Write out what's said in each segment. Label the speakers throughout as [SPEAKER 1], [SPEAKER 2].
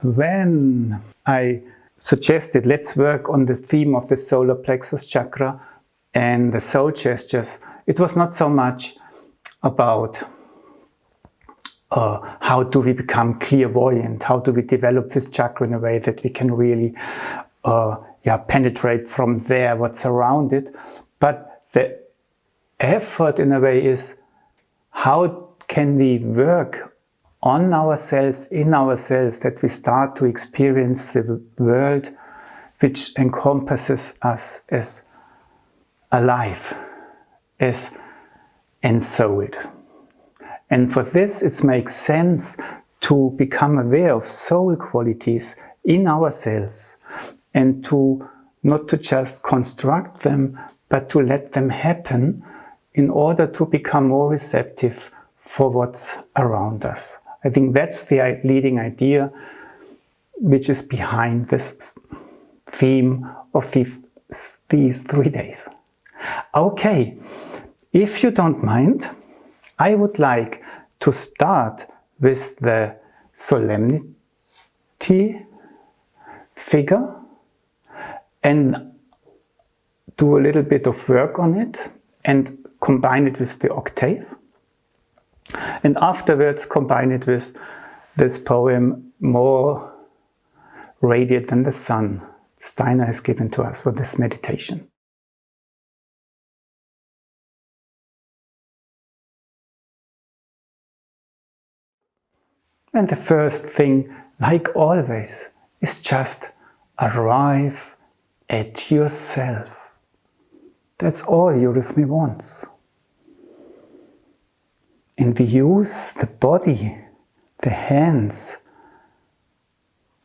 [SPEAKER 1] When I suggested let's work on the theme of the solar plexus chakra and the soul gestures, it was not so much about how do we become clairvoyant, how do we develop this chakra in a way that we can really penetrate from there what's around it, but the effort in a way is how can we work on ourselves, in ourselves, that we start to experience the world which encompasses us as alive, as ensouled. And for this it makes sense to become aware of soul qualities in ourselves and to not to just construct them, but to let them happen in order to become more receptive for what's around us. I think that's the leading idea which is behind this theme of these 3 days. Okay, if you don't mind, I would like to start with the Solemnity figure and do a little bit of work on it and combine it with the Octave. And afterwards combine it with this poem, More Radiant Than the Sun, Steiner has given to us for this meditation. And the first thing, like always, is just arrive at yourself. That's all Eurythmy wants. And we use the body, the hands,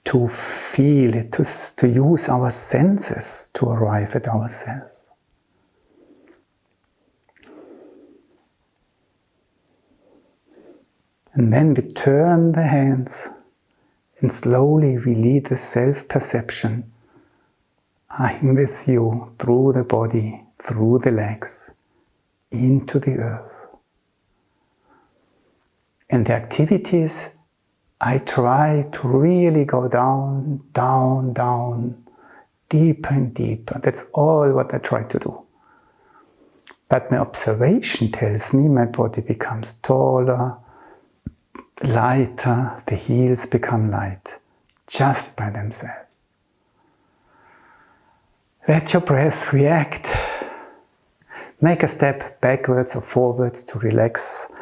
[SPEAKER 1] to feel it, to use our senses to arrive at ourselves. And then we turn the hands and slowly we lead the self-perception. I'm with you through the body, through the legs, into the earth. And the activities, I try to really go down, down, down, deeper and deeper. That's all what I try to do. But my observation tells me my body becomes taller, lighter, the heels become light, just by themselves. Let your breath react. Make a step backwards or forwards to relax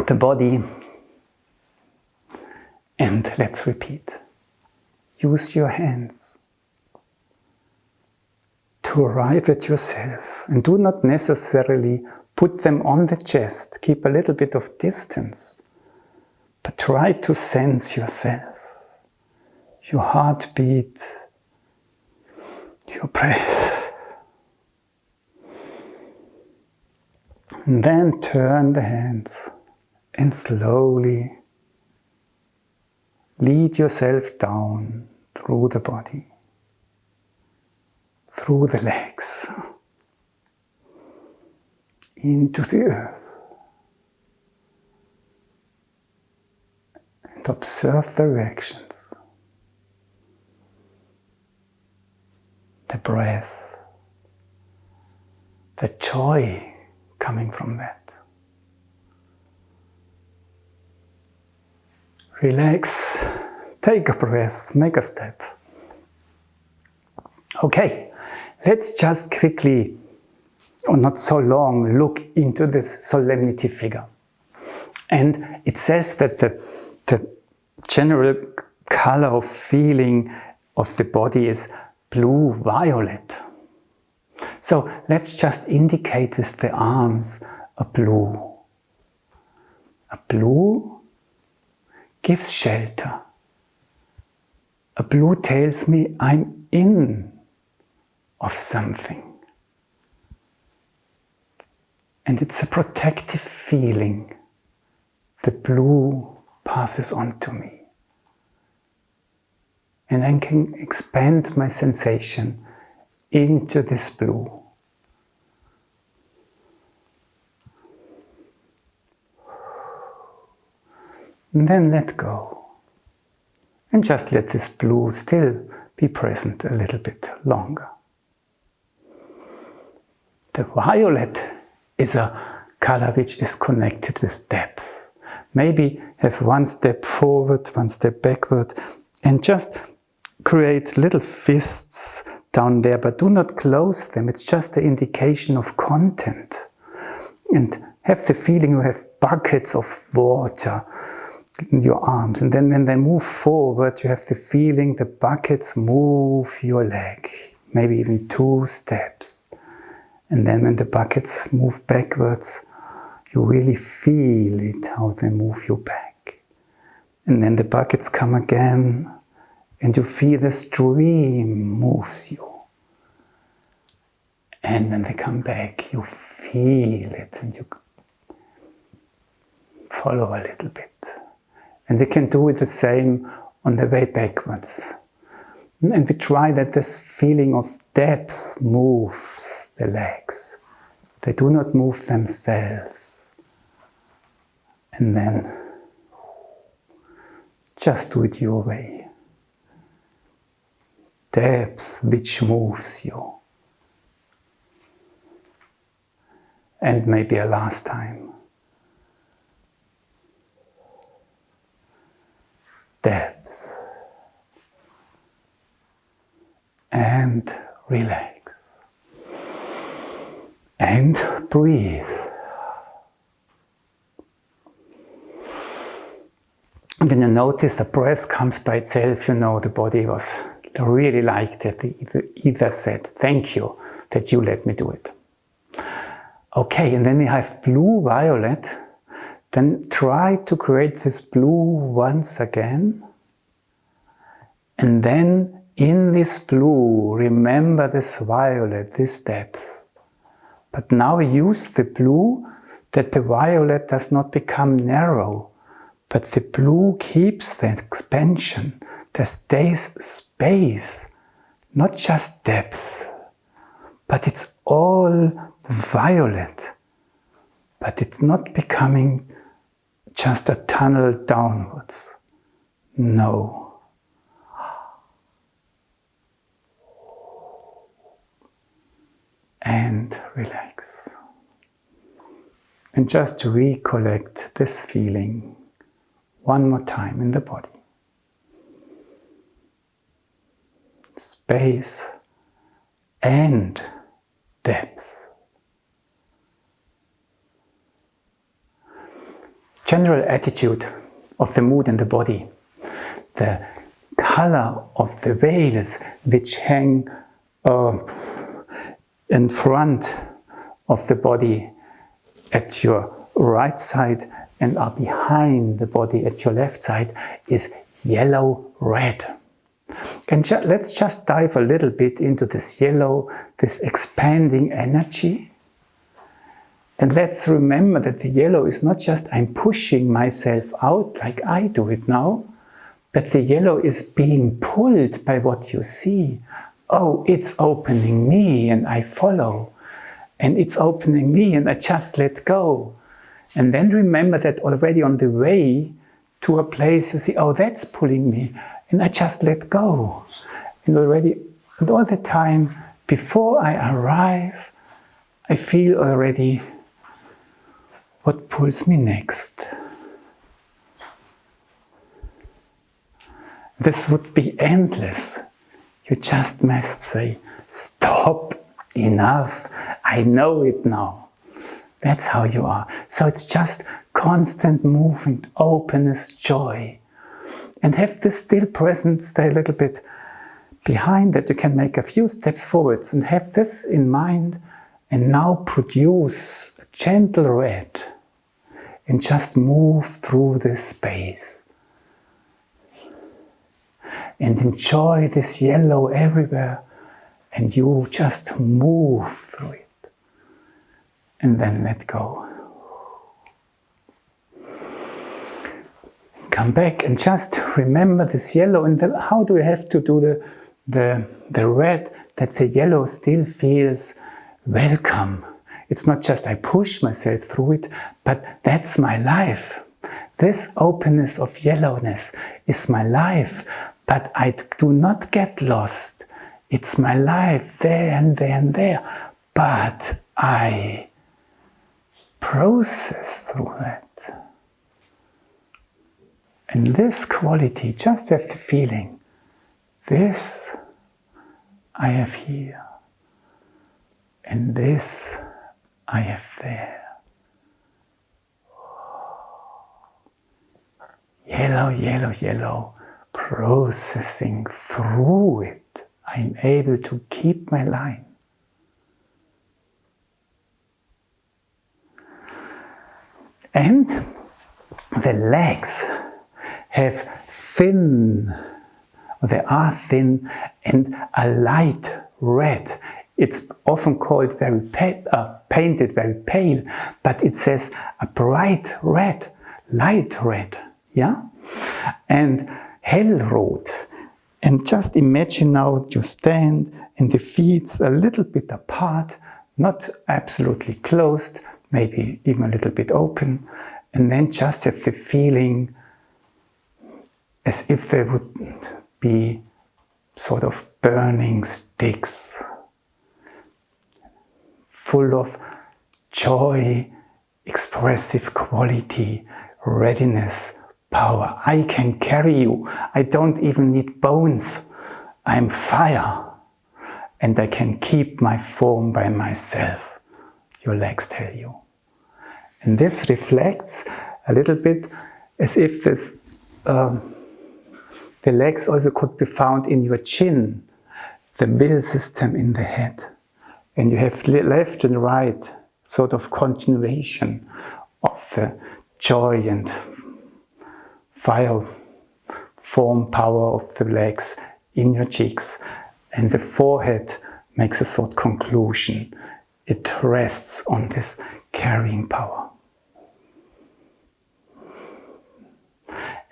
[SPEAKER 1] the body. And let's repeat. Use your hands to arrive at yourself. And do not necessarily put them on the chest. Keep a little bit of distance. But try to sense yourself. Your heartbeat. Your breath. And then turn the hands and slowly lead yourself down through the body, through the legs, into the earth. And observe the reactions, the breath, the joy coming from that. Relax, take a breath, make a step. Okay, let's just quickly, or not so long, look into this solemnity figure. And it says that the general color of feeling of the body is blue-violet. So let's just indicate with the arms a blue. A blue gives shelter. A blue tells me I'm in of something. And it's a protective feeling. The blue passes on to me. And I can expand my sensation into this blue. And then let go. And just let this blue still be present a little bit longer. The violet is a color which is connected with depth. Maybe have one step forward, one step backward, and just create little fists down there, but do not close them. It's just an indication of content. And have the feeling you have buckets of water in your arms. And then when they move forward, you have the feeling the buckets move your leg, maybe even 2 steps. And then when the buckets move backwards, you really feel it, how they move you back. And then the buckets come again, and you feel the stream moves you. And when they come back, you feel it, and you follow a little bit. And we can do it the same on the way backwards. And we try that this feeling of depth moves the legs. They do not move themselves. And then just do it your way. Depth which moves you. And maybe a last time. Depth. And relax. And breathe. And when you notice the breath comes by itself, you know the body was really liked it. Either said, thank you that you let me do it. Okay, and then we have blue-violet. Then try to create this blue once again. And then in this blue, remember this violet, this depth. But now use the blue that the violet does not become narrow, but the blue keeps the expansion. There stays space, not just depth, but it's all violet. But it's not becoming just a tunnel downwards. No. And relax. And just recollect this feeling one more time in the body. Space and depth. General attitude of the mood in the body. The color of the veils which hang in front of the body at your right side and are behind the body at your left side is yellow-red. And let's just dive a little bit into this yellow, this expanding energy. And let's remember that the yellow is not just I'm pushing myself out like I do it now, but the yellow is being pulled by what you see. Oh, it's opening me and I follow. And it's opening me and I just let go. And then remember that already on the way to a place you see, oh, that's pulling me. And I just let go. And all the time before I arrive, I feel already what pulls me next. This would be endless. You just must say, stop, enough, I know it now. That's how you are. So it's just constant movement, openness, joy. And have this still present, stay a little bit behind that. You can make a few steps forwards and have this in mind and now produce a gentle red and just move through this space. And enjoy this yellow everywhere and you just move through it. And then let go. Come back and just remember this yellow. And how do we have to do the red? That the yellow still feels welcome. It's not just I push myself through it, but that's my life. this openness of yellowness is my life, but I do not get lost. It's my life there and there and there, but I process through that. And this quality, just have the feeling, this I have here, and this I have there. Yellow, yellow, yellow, processing through it. I'm able to keep my line. And the legs have thin, they are thin and a light red. It's often called very painted very pale, but it says a bright red, light red, yeah? And hellrot. And just imagine now you stand and the feet a little bit apart, not absolutely closed, maybe even a little bit open, and then just have the feeling as if they would be sort of burning sticks, full of joy, expressive quality, readiness, power. I can carry you. I don't even need bones. I'm fire. And I can keep my form by myself. Your legs tell you. And this reflects a little bit as if this, the legs also could be found in your chin, the will system in the head. And you have left and right sort of continuation of the joy and fire form power of the legs in your cheeks. And the forehead makes a sort of conclusion. It rests on this carrying power.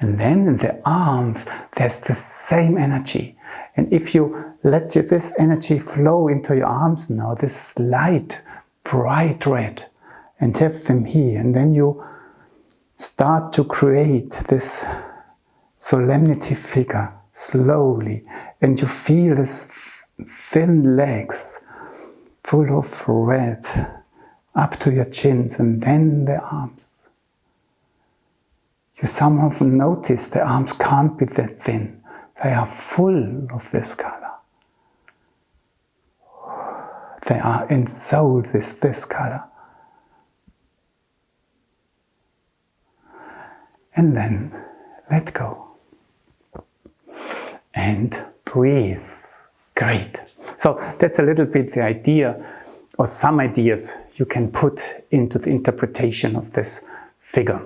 [SPEAKER 1] And then in the arms, there's the same energy. And if you let this energy flow into your arms now, this light, bright red, and have them here, and then you start to create this solemnity figure slowly, and you feel this thin legs full of red up to your chins, and then the arms. You somehow notice the arms can't be that thin. They are full of this color. They are ensouled with this color. And then let go. And breathe. Great. So that's a little bit the idea, or some ideas you can put into the interpretation of this figure.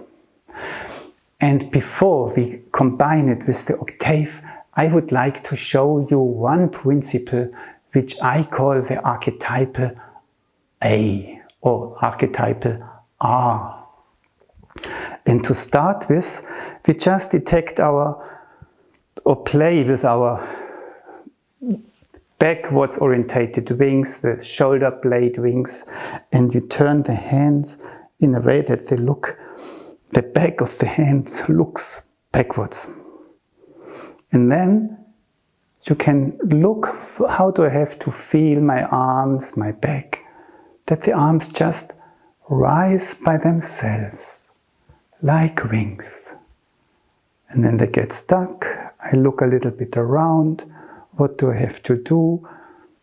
[SPEAKER 1] And before we combine it with the octave, I would like to show you one principle which I call the archetypal A or archetypal R. And to start with, we just detect or play with our backwards orientated wings, the shoulder blade wings, and you turn the hands in a way that they look, the back of the hands looks backwards. And then you can look, how do I have to feel my arms, my back, that the arms just rise by themselves, like wings. And then they get stuck, I look a little bit around, what do I have to do,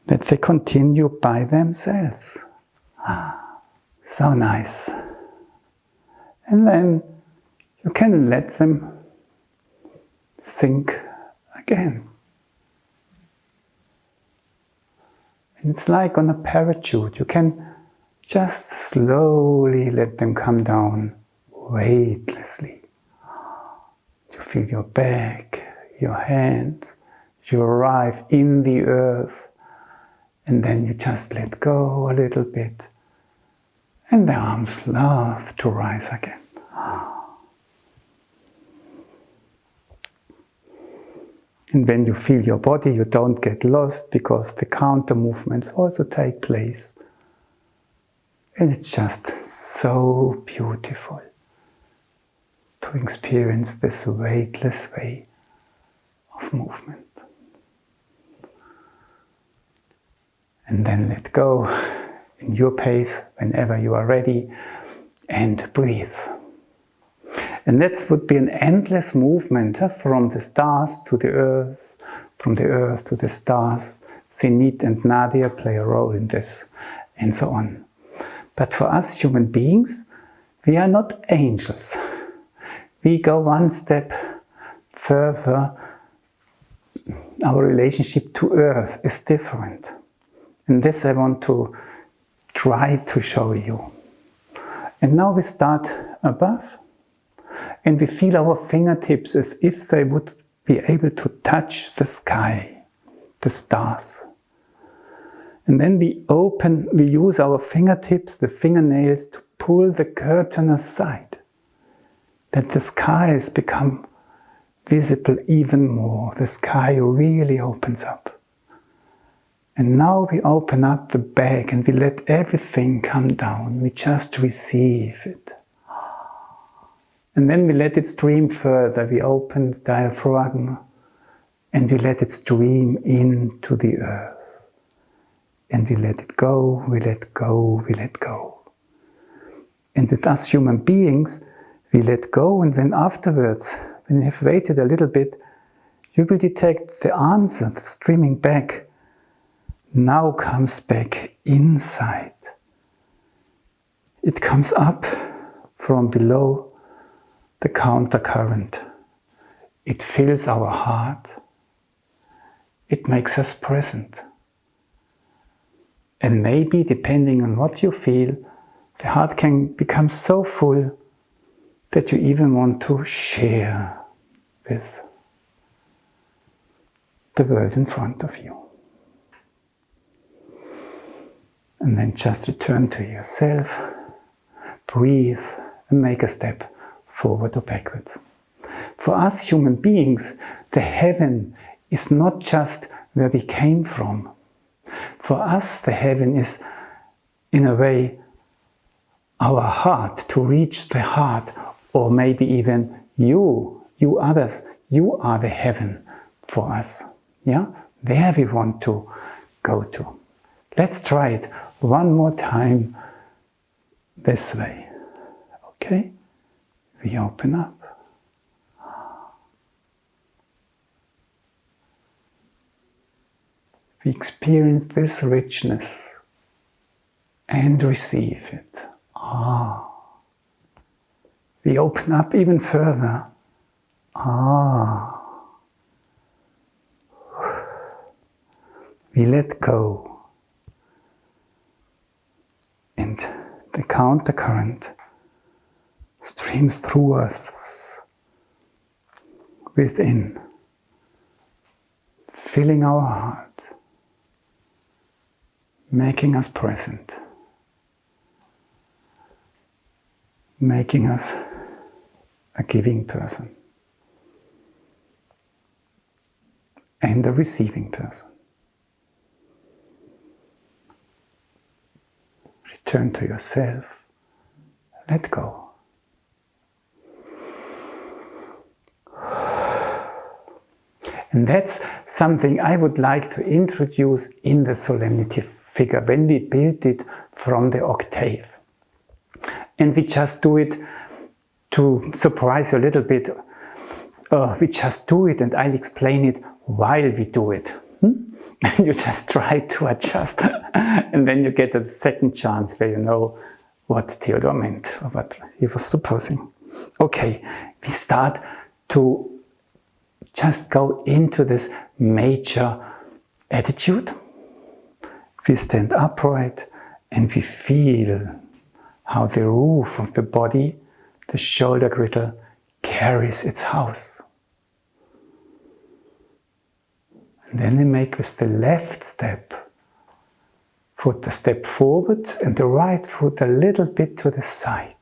[SPEAKER 1] that they continue by themselves. So nice. And then you can let them sink again. And it's like on a parachute. You can just slowly let them come down weightlessly. You feel your back, your hands, you arrive in the earth, and then you just let go a little bit. And the arms love to rise again. And when you feel your body, you don't get lost because the counter movements also take place. And it's just so beautiful. to experience this weightless way of movement. And then let go in your pace whenever you are ready, and breathe. And that would be an endless movement from the stars to the earth, from the earth to the stars. Zenith and Nadia play a role in this, and so on. But for us human beings, we are not angels. We go one step further. Our relationship to earth is different. And this I want to try to show you. And now we start above, and we feel our fingertips as if they would be able to touch the sky, the stars. And then we use our fingertips, the fingernails, to pull the curtain aside, that the skies become visible even more. The sky really opens up. And now we open up the bag and we let everything come down. We just receive it. And then we let it stream further. We open the diaphragm and we let it stream into the earth. And we let it go, we let go, we let go. And with us human beings, we let go, and then afterwards, when you have waited a little bit, you will detect the answer, the streaming back, now comes back inside. It comes up from below the countercurrent. It fills our heart. It makes us present. And maybe, depending on what you feel, the heart can become so full that you even want to share with the world in front of you. And then just return to yourself, breathe, and make a step forward or backwards. For us human beings, the heaven is not just where we came from. For us, the heaven is, in a way, our heart, to reach the heart, or maybe even you others, you are the heaven for us. Yeah? There we want to go to. Let's try it one more time this way. Okay? We open up. We experience this richness and receive it. We open up even further. We let go. And the countercurrent streams through us within, filling our heart, making us present, making us a giving person and a receiving person. Return to yourself, let go. And that's something I would like to introduce in the Solemnity figure when we build it from the octave. And we just do it to surprise you a little bit. We just do it and I'll explain it while we do it. You just try to adjust and then you get a second chance where you know what Theodor meant or what he was supposing. Okay, we start to just go into this major attitude. We stand upright and we feel how the roof of the body, the shoulder girdle, carries its house. And then we make with the left step, foot a step forward and the right foot a little bit to the side.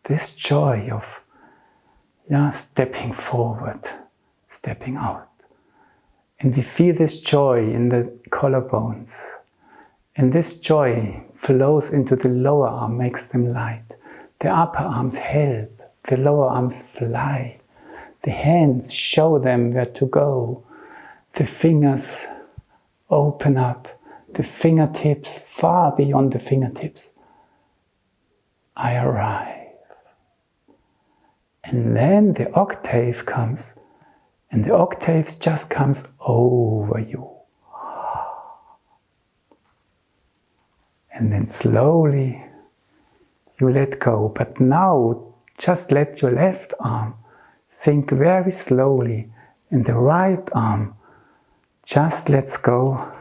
[SPEAKER 1] This joy of stepping forward, stepping out. And we feel this joy in the collarbones. And this joy flows into the lower arm, makes them light. The upper arms help, the lower arms fly. The hands show them where to go. The fingers open up, the fingertips far beyond the fingertips. I arrive. And then the octave comes, and the octave just comes over you. And then slowly you let go. But now just let your left arm sink very slowly, and the right arm just lets go,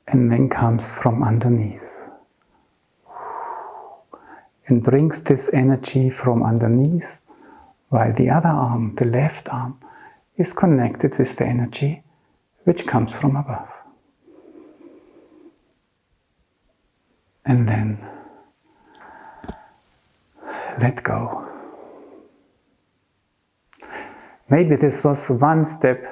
[SPEAKER 1] and then comes from underneath and brings this energy from underneath, while the other arm, the left arm, is connected with the energy which comes from above. And then let go. Maybe this was one step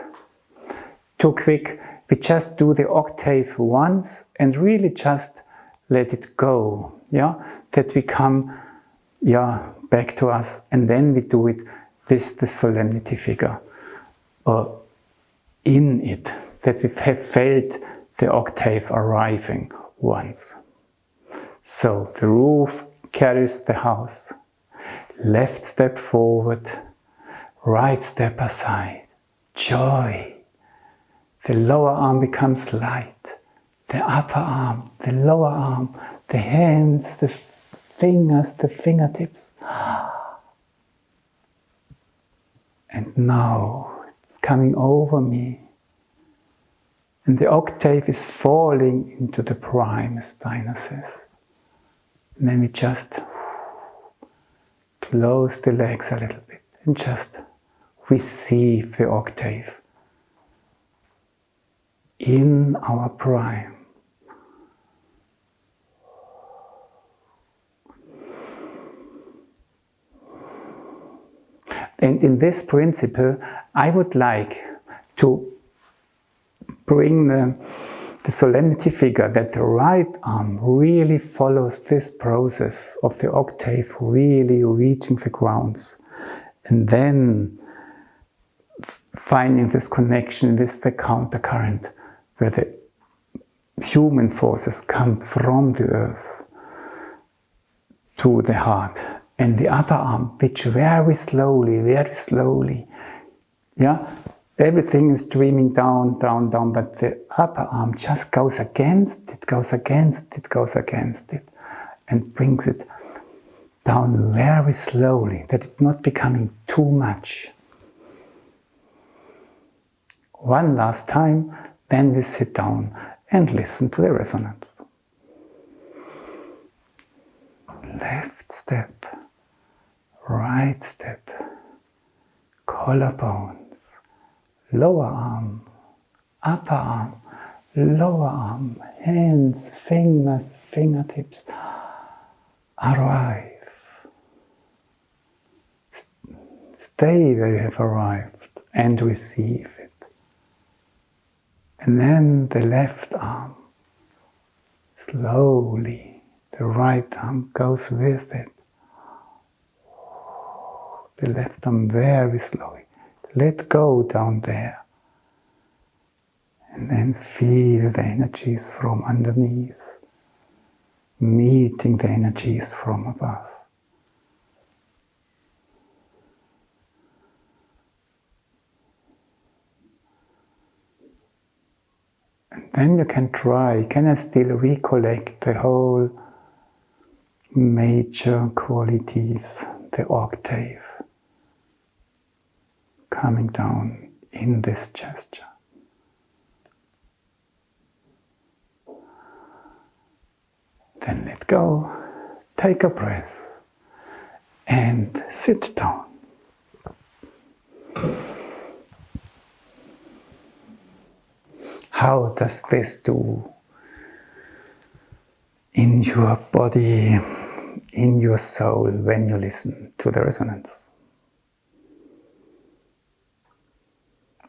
[SPEAKER 1] too quick. We just do the octave once and really just let it go. Yeah, that we come back to us, and then we do it with the solemnity figure, or in it, that we have felt the octave arriving once. So the roof carries the house. Left step forward, right step aside. Joy. The lower arm becomes light. The upper arm, the lower arm, the hands, the fingers, the fingertips. And now it's coming over me. And the octave is falling into the prime, as Steiner says. And then we just close the legs a little bit and just receive the octave in our prime. And in this principle, I would like to bring the solemnity figure, that the right arm really follows this process of the octave really reaching the grounds, and then finding this connection with the countercurrent, where the human forces come from the earth to the heart, and the upper arm, which very slowly, everything is streaming down, but the upper arm just goes against it, and brings it down very slowly, that it's not becoming too much. One last time, then we sit down and listen to the resonance. Left step, right step, collarbones, lower arm, upper arm, lower arm, hands, fingers, fingertips. Arrive. Stay where you have arrived and receive it. And then the left arm, slowly, the right arm goes with it. The left arm very slowly. Let go down there. And then feel the energies from underneath, meeting the energies from above. And then you can try, can I still recollect the whole major qualities, the octave, coming down in this gesture. Then let go, take a breath, and sit down. How does this do in your body, in your soul, when you listen to the resonance?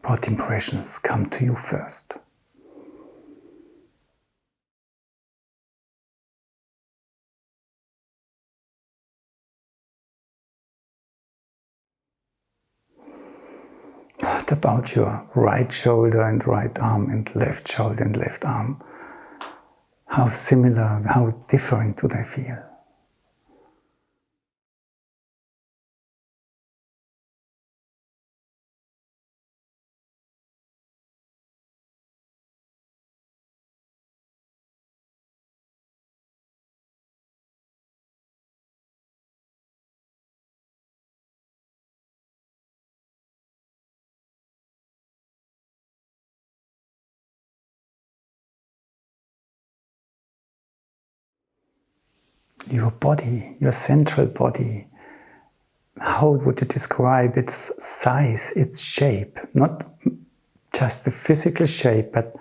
[SPEAKER 1] What impressions come to you first? What about your right shoulder and right arm and left shoulder and left arm? How similar, how different do they feel? Your body, your central body, how would you describe its size, its shape? Not just the physical shape, but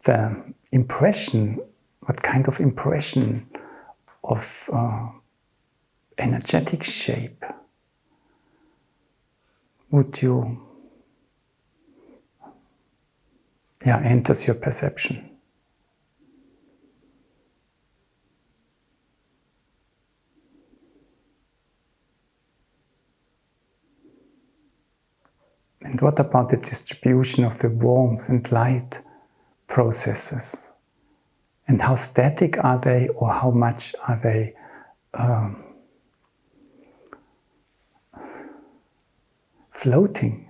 [SPEAKER 1] the impression, what kind of impression of energetic shape would you, enters your perception? And what about the distribution of the warmth and light processes? And how static are they, or how much are they floating?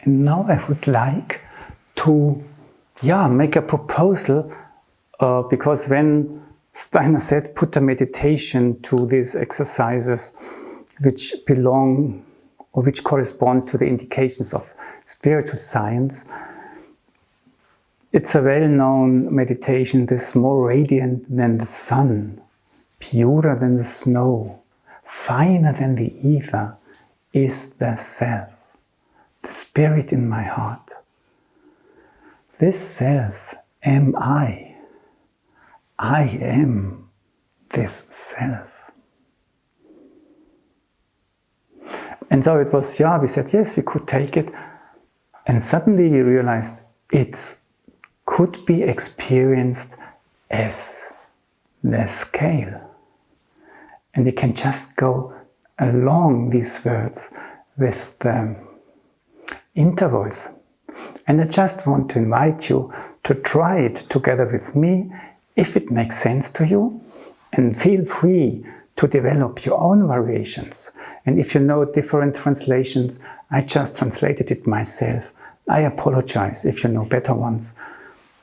[SPEAKER 1] And now I would like to make a proposal, because when Steiner said put a meditation to these exercises which belong or which correspond to the indications of spiritual science, it's a well-known meditation, this more radiant than the sun, purer than the snow, finer than the ether, is the self. The spirit in my heart. This self am I. I am this self. And so it was, we said, yes, we could take it. And suddenly we realized it could be experienced as the scale. And you can just go along these words with the intervals. And I just want to invite you to try it together with me, if it makes sense to you, and feel free to develop your own variations. And if you know different translations, I just translated it myself. I apologize if you know better ones.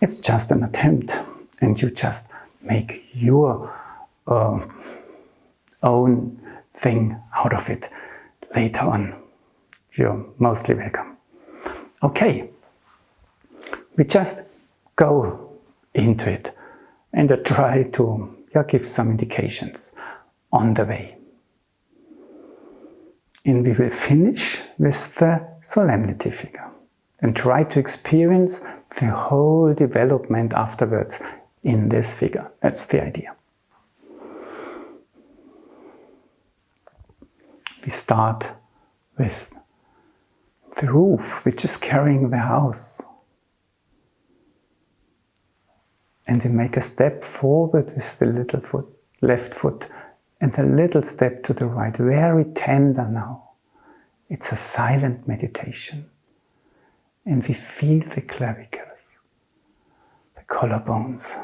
[SPEAKER 1] It's just an attempt, and you just make your own thing out of it later on. You're mostly welcome. Okay, we just go into it and I try to give some indications on the way. And we will finish with the Solemnity figure and try to experience the whole development afterwards in this figure. That's the idea. We start with the roof, which is carrying the house. And we make a step forward with the little foot, left foot, and a little step to the right, very tender now. It's a silent meditation. And we feel the clavicles, the collarbones.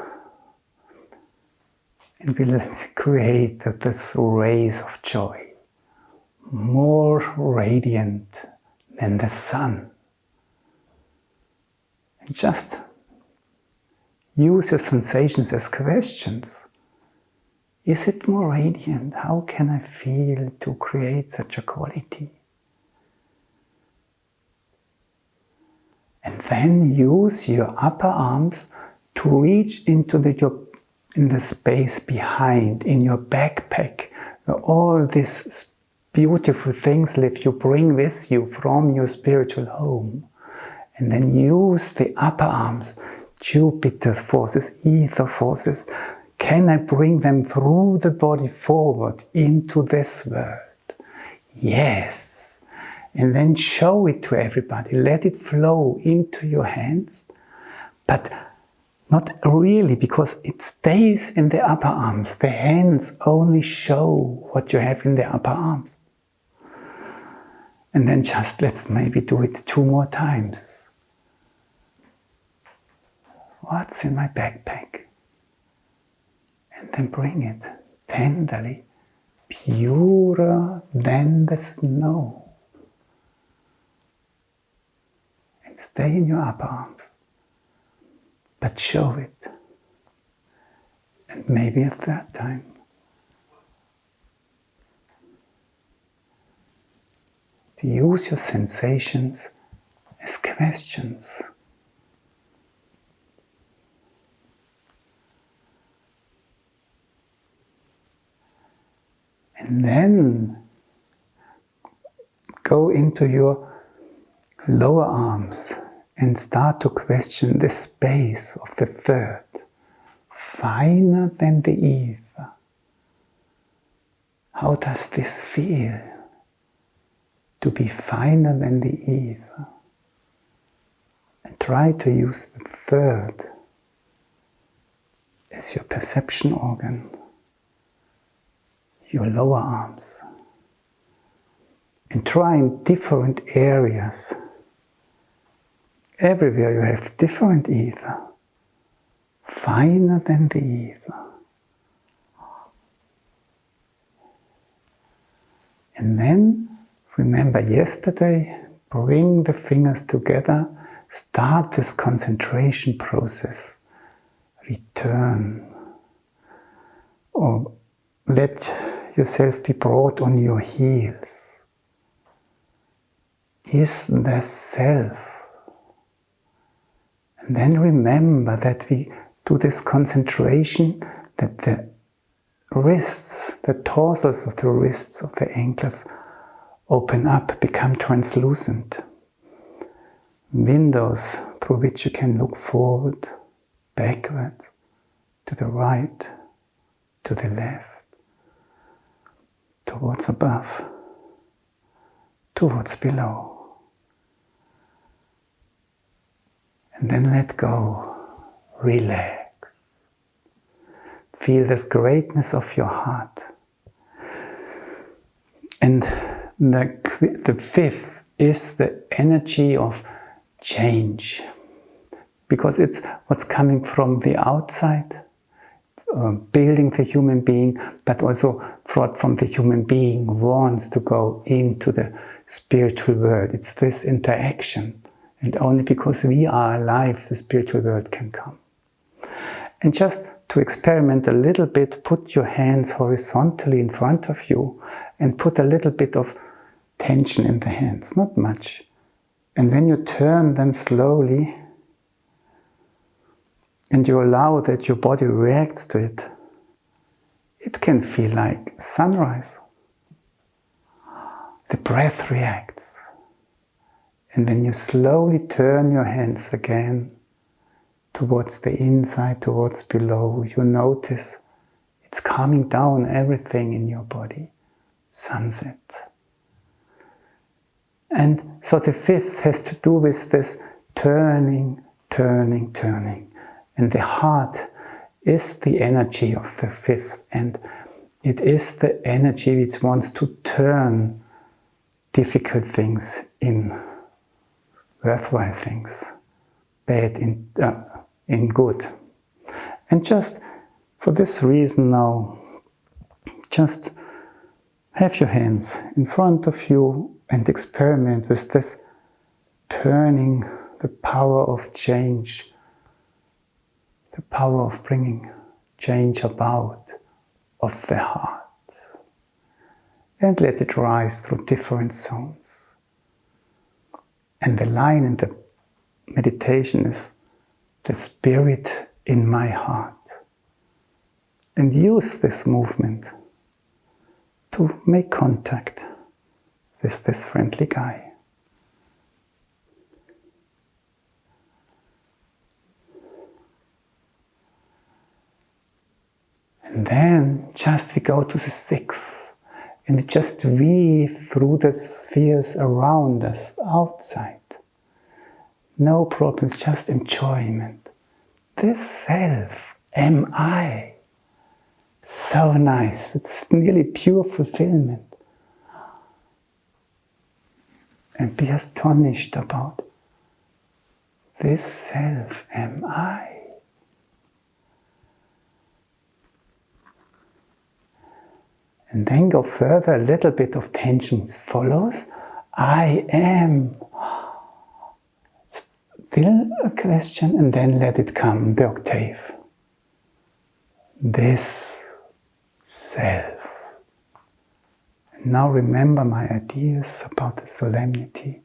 [SPEAKER 1] And we create this rays of joy, more radiant than the sun. And just use your sensations as questions. Is it more radiant? How can I feel to create such a quality? And then use your upper arms to reach into in the space behind, in your backpack, where all these beautiful things live you bring with you from your spiritual home. And then use the upper arms, Jupiter's forces, ether forces. Can I bring them through the body forward into this world? Yes. And then show it to everybody. Let it flow into your hands. But not really, because it stays in the upper arms. The hands only show what you have in the upper arms. And then just let's maybe do it 2 more times. What's in my backpack? And then bring it tenderly, purer than the snow. And stay in your upper arms. But show it. And maybe a 3rd time. To use your sensations as questions. And then go into your lower arms and start to question the space of the 3rd, finer than the ether. How does this feel? To be finer than the ether. And try to use the 3rd as your perception organ, your lower arms. And try in different areas. Everywhere you have different ether, finer than the ether. And then, remember yesterday, bring the fingers together, start this concentration process, return, or let yourself be brought on your heels. Is the self. And then remember that we do this concentration, that the wrists, the torsos of the wrists, of the ankles open up, become translucent. Windows through which you can look forward, backwards, to the right, to the left, towards above, towards below. And then let go, relax. Feel this greatness of your heart. And the 5th is the energy of change. Because it's what's coming from the outside, building the human being, but also from the human being wants to go into the spiritual world. It's this interaction. And only because we are alive, the spiritual world can come. And just to experiment a little bit, put your hands horizontally in front of you and put a little bit of tension in the hands, not much. And when you turn them slowly and you allow that your body reacts to it, it can feel like sunrise. The breath reacts. And when you slowly turn your hands again towards the inside, towards below, you notice it's calming down everything in your body. Sunset. And so the 5th has to do with this turning, turning, turning. And the heart is the energy of the 5th, and it is the energy which wants to turn difficult things in worthwhile things, bad in good. And just for this reason now, just have your hands in front of you and experiment with this turning, the power of change, the power of bringing change about of the heart. And let it rise through different zones. And the line in the meditation is the spirit in my heart. And use this movement to make contact with this friendly guy. And then just we go to the 6th. And we just weave through the spheres around us, outside. No problems, just enjoyment. This self am I. So nice. It's nearly pure fulfillment. And be astonished about this self am I. And then go further, a little bit of tension follows. I am. Still a question, and then let it come, the octave. This self. And now remember my ideas about the solemnity.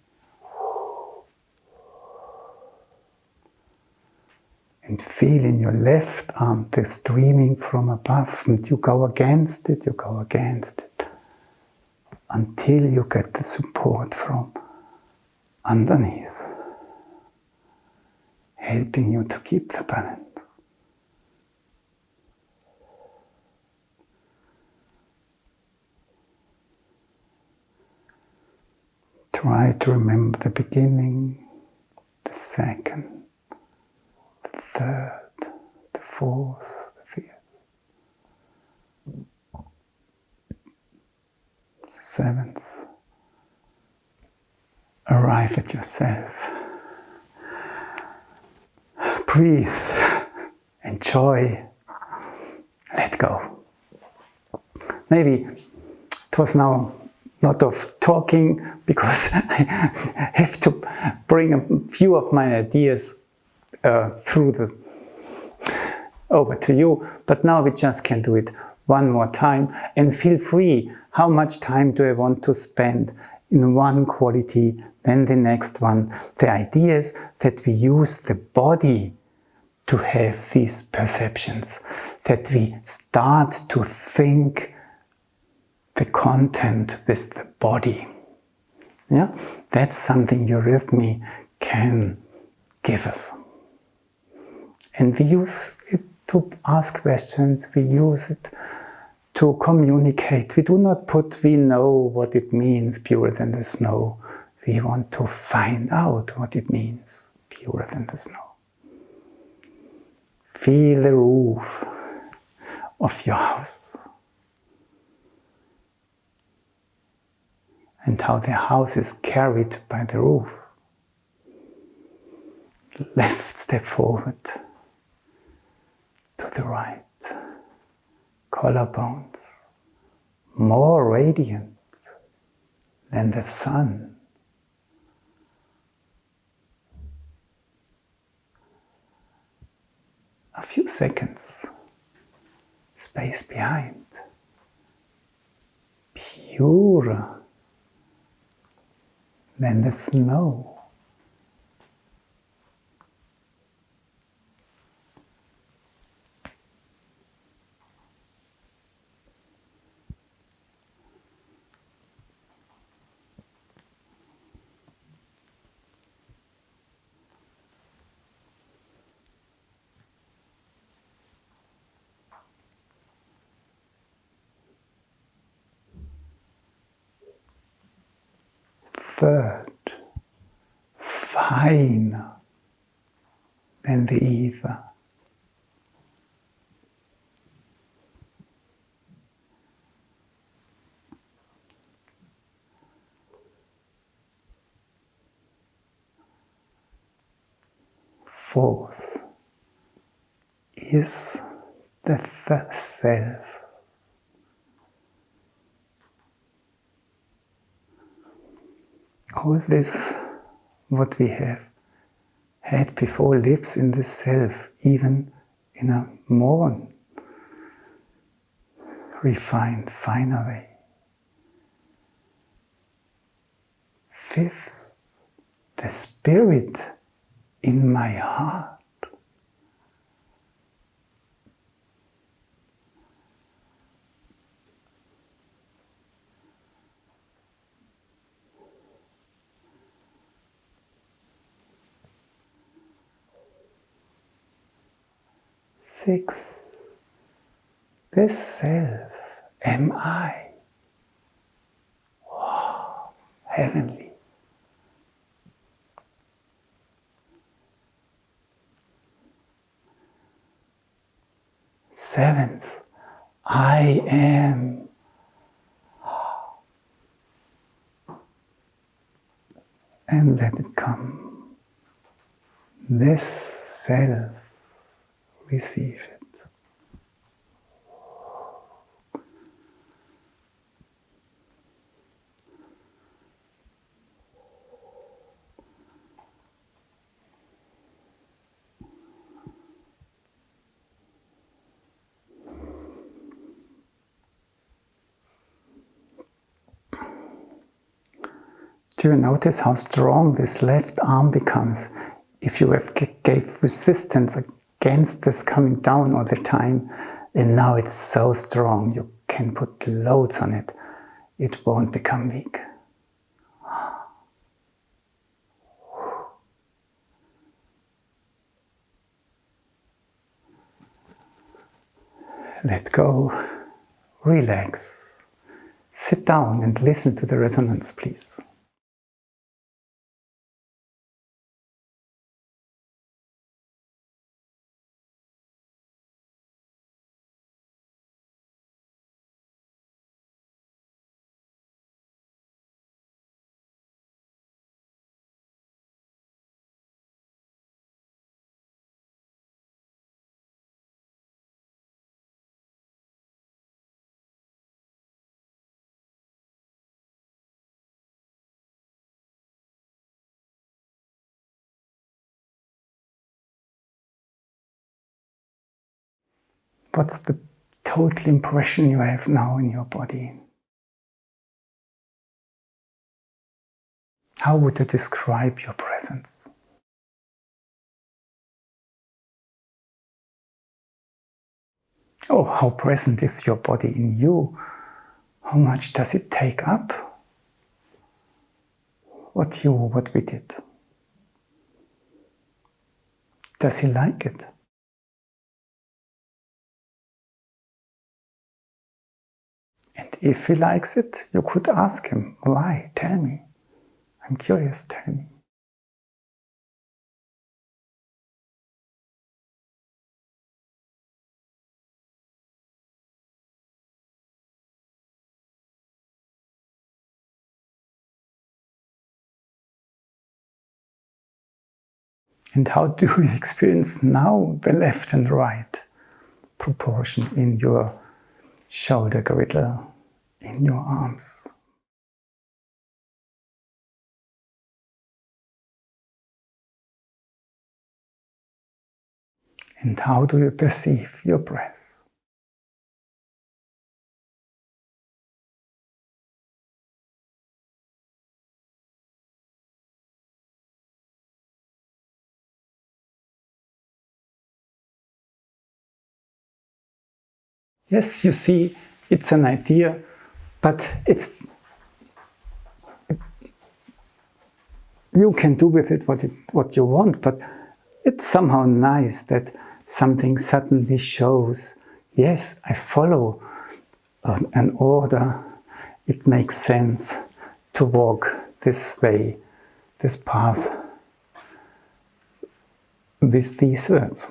[SPEAKER 1] And feel in your left arm the streaming from above, and you go against it, until you get the support from underneath, helping you to keep the balance. Try to remember the beginning, the second, the third, the fourth, the fifth, the seventh. Arrive at yourself. Breathe, enjoy, let go. Maybe it was now a lot of talking because I have to bring a few of my ideas over to you, but now we just can do it one more time and feel free. How much time do I want to spend in one quality, then the next one? The idea is that we use the body to have these perceptions, that we start to think the content with the body. Yeah, that's something Eurythmy can give us. And we use it to ask questions, we use it to communicate. We do not put, we know what it means, purer than the snow. We want to find out what it means, purer than the snow. Feel the roof of your house. And how the house is carried by the roof. Left step forward, to the right. Collarbones, more radiant than the sun. A few seconds, space behind, purer than the snow. Third, finer than the ether. Fourth is the self. All this, what we have had before, lives in the self, even in a more refined, finer way. Fifth, the spirit in my heart. Sixth, This self am I. Wow, heavenly. Seventh, I am. And let it come. This self, receive it. Do you notice how strong this left arm becomes if you have gave resistance against this coming down all the time, and now it's so strong you can put loads on it. It won't become weak. Let go, relax, sit down and listen to the resonance, please. What's the total impression you have now in your body? How would you describe your presence? Oh, how present is your body in you? How much does it take up? What we did? Does he like it? And if he likes it, you could ask him, why? Tell me. I'm curious, tell me. And how do you experience now the left and right proportion in your shoulder girdle, in your arms? And how do you perceive your breath? Yes, you see, it's an idea, but you can do with it what you want, but it's somehow nice that something suddenly shows, yes, I follow an order. It makes sense to walk this way, this path, with these words.